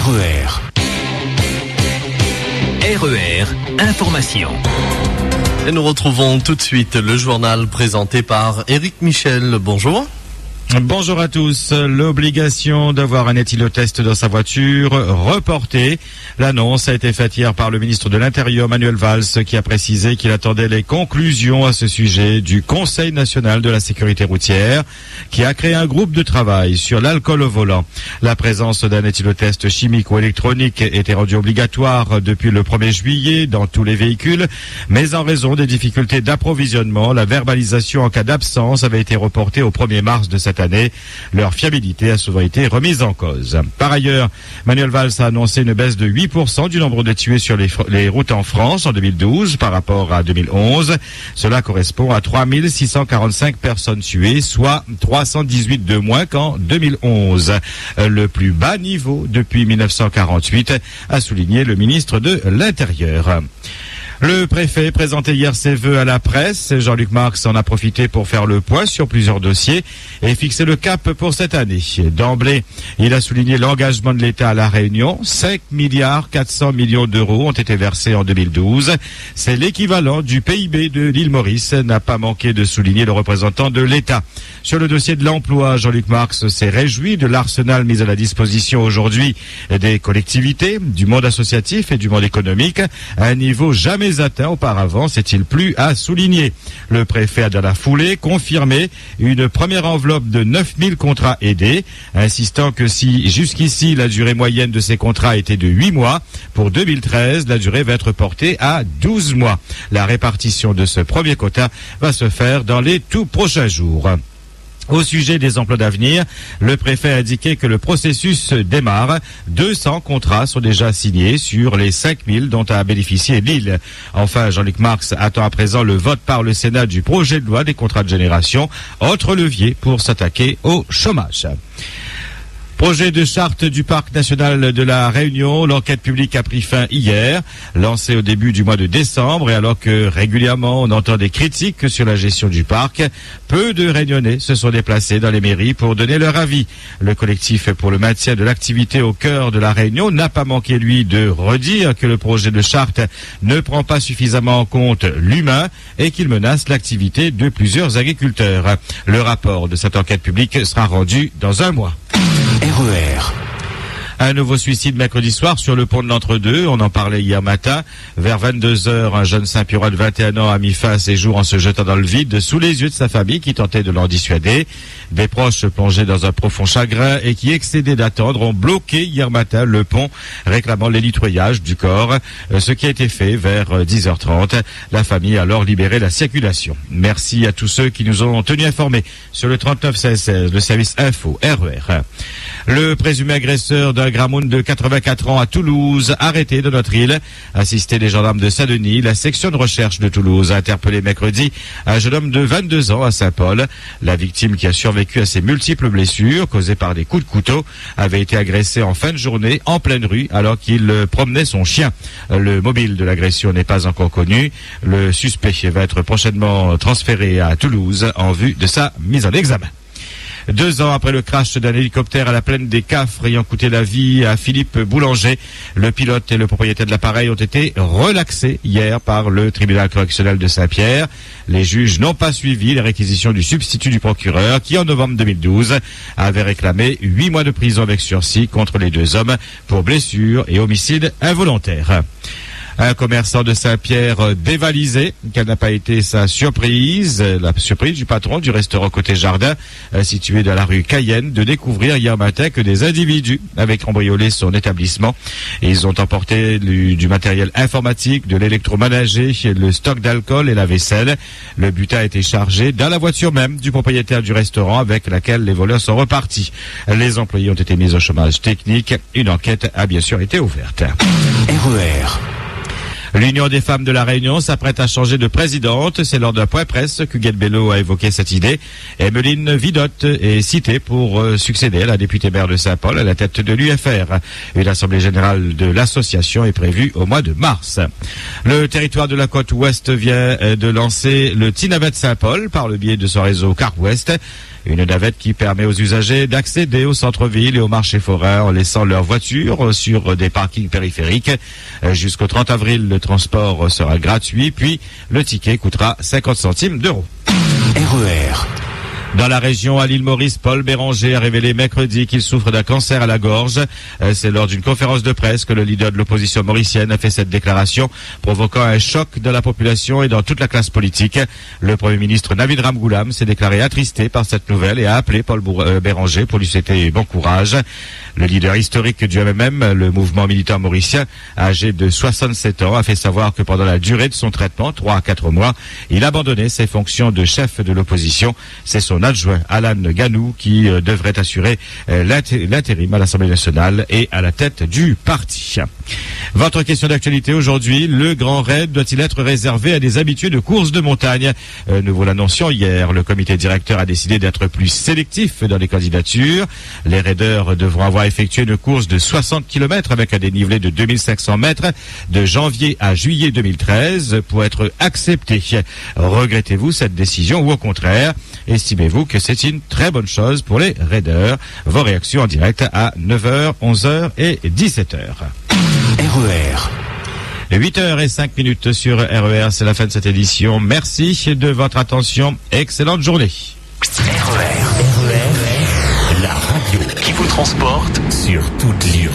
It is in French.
RER, information. Et nous retrouvons tout de suite le journal présenté par Éric Michel. Bonjour. Bonjour à tous. L'obligation d'avoir un éthylotest dans sa voiture reportée. L'annonce a été faite hier par le ministre de l'Intérieur Manuel Valls, qui a précisé qu'il attendait les conclusions à ce sujet du Conseil national de la sécurité routière, qui a créé un groupe de travail sur l'alcool au volant. La présence d'un éthylotest chimique ou électronique était rendue obligatoire depuis le 1er juillet dans tous les véhicules, mais en raison des difficultés d'approvisionnement, la verbalisation en cas d'absence avait été reportée au 1er mars de cette année. Leur fiabilité a souvent été remise en cause. Par ailleurs, Manuel Valls a annoncé une baisse de 8% du nombre de tués sur les routes en France en 2012 par rapport à 2011. Cela correspond à 3645 personnes tuées, soit 318 de moins qu'en 2011. Le plus bas niveau depuis 1948, a souligné le ministre de l'Intérieur. Le préfet présentait hier ses vœux à la presse. Jean-Luc Marx en a profité pour faire le point sur plusieurs dossiers et fixer le cap pour cette année. D'emblée, il a souligné l'engagement de l'État à La Réunion. 5 milliards 400 millions d'euros ont été versés en 2012. C'est l'équivalent du PIB de l'île Maurice, n'a pas manqué de souligner le représentant de l'État. Sur le dossier de l'emploi, Jean-Luc Marx s'est réjoui de l'arsenal mis à la disposition aujourd'hui des collectivités, du monde associatif et du monde économique, à un niveau jamais atteint auparavant, s'est-il plu à souligner. Le préfet a dans la foulée confirmé une première enveloppe de 9000 contrats aidés, insistant que si jusqu'ici la durée moyenne de ces contrats était de 8 mois, pour 2013, la durée va être portée à 12 mois. La répartition de ce premier quota va se faire dans les tout prochains jours. Au sujet des emplois d'avenir, le préfet a indiqué que le processus démarre. 200 contrats sont déjà signés sur les 5000 dont a bénéficié l'île. Enfin, Jean-Luc Marx attend à présent le vote par le Sénat du projet de loi des contrats de génération, autre levier pour s'attaquer au chômage. Projet de charte du Parc national de la Réunion, l'enquête publique a pris fin hier, lancée au début du mois de décembre, et alors que régulièrement on entend des critiques sur la gestion du parc, peu de Réunionnais se sont déplacés dans les mairies pour donner leur avis. Le collectif pour le maintien de l'activité au cœur de la Réunion n'a pas manqué, lui, de redire que le projet de charte ne prend pas suffisamment en compte l'humain et qu'il menace l'activité de plusieurs agriculteurs. Le rapport de cette enquête publique sera rendu dans un mois. RER. Un nouveau suicide mercredi soir sur le pont de l'Entre-deux. On en parlait hier matin. Vers 22h, un jeune Saint-Purois de 21 ans a mis fin à ses jours en se jetant dans le vide sous les yeux de sa famille qui tentait de l'en dissuader. Des proches plongés dans un profond chagrin et qui, excédés d'attendre, ont bloqué hier matin le pont réclamant l'élitreillage du corps. Ce qui a été fait vers 10h30. La famille a alors libéré la circulation. Merci à tous ceux qui nous ont tenus informés sur le 3916, le service info RER. Le présumé agresseur d'un gramoun de 84 ans à Toulouse, arrêté de notre île, assisté des gendarmes de Saint-Denis. La section de recherche de Toulouse a interpellé mercredi un jeune homme de 22 ans à Saint-Paul. La victime, qui a survécu à ses multiples blessures causées par des coups de couteau, avait été agressé en fin de journée en pleine rue alors qu'il promenait son chien. Le mobile de l'agression n'est pas encore connu. Le suspect va être prochainement transféré à Toulouse en vue de sa mise en examen. 2 ans après le crash d'un hélicoptère à la plaine des Cafres ayant coûté la vie à Philippe Boulanger, le pilote et le propriétaire de l'appareil ont été relaxés hier par le tribunal correctionnel de Saint-Pierre. Les juges n'ont pas suivi les réquisitions du substitut du procureur qui, en novembre 2012, avait réclamé 8 mois de prison avec sursis contre les 2 hommes pour blessures et homicide involontaire. Un commerçant de Saint-Pierre dévalisé, quelle n'a pas été sa surprise, la surprise du patron du restaurant Côté Jardin, situé dans la rue Cayenne, de découvrir hier matin que des individus avaient cambriolé son établissement. Et ils ont emporté du matériel informatique, de l'électroménager, le stock d'alcool et la vaisselle. Le butin a été chargé dans la voiture même du propriétaire du restaurant avec laquelle les voleurs sont repartis. Les employés ont été mis au chômage technique. Une enquête a bien sûr été ouverte. RER. L'Union des femmes de la Réunion s'apprête à changer de présidente. C'est lors d'un point presse que Guette Bello a évoqué cette idée. Emmeline Vidotte est citée pour succéder à la députée maire de Saint-Paul à la tête de l'UFR. Une assemblée générale de l'association est prévue au mois de mars. Le territoire de la côte ouest vient de lancer le Tinavet Saint-Paul par le biais de son réseau Car Ouest. Une navette qui permet aux usagers d'accéder au centre-ville et au marché forain en laissant leur voiture sur des parkings périphériques. Jusqu'au 30 avril, le transport sera gratuit, puis le ticket coûtera 50 centimes d'euros. RER. Dans la région, à l'île Maurice, Paul Béranger a révélé mercredi qu'il souffre d'un cancer à la gorge. C'est lors d'une conférence de presse que le leader de l'opposition mauricienne a fait cette déclaration, provoquant un choc dans la population et dans toute la classe politique. Le Premier ministre Navid Ramgoulam s'est déclaré attristé par cette nouvelle et a appelé Paul Béranger pour lui souhaiter bon courage. Le leader historique du MMM, le mouvement militant mauricien, âgé de 67 ans, a fait savoir que pendant la durée de son traitement, 3 à 4 mois, il abandonnait ses fonctions de chef de l'opposition. C'est son adjoint Alan Ganou qui devrait assurer l'intérim à l'Assemblée nationale et à la tête du parti. Votre question d'actualité aujourd'hui, le Grand Raid doit-il être réservé à des habitués de courses de montagne? Nous vous l'annoncions hier, le comité directeur a décidé d'être plus sélectif dans les candidatures. Les raideurs devront avoir effectué une course de 60 km avec un dénivelé de 2500 mètres de janvier à juillet 2013 pour être acceptés. Regrettez-vous cette décision ou au contraire, estimez-vous que c'est une très bonne chose pour les raideurs? Vos réactions en direct à 9h, 11h et 17h. RER. 8h05 sur RER, c'est la fin de cette édition. Merci de votre attention. Excellente journée. RER. La radio qui vous transporte sur toute l'île.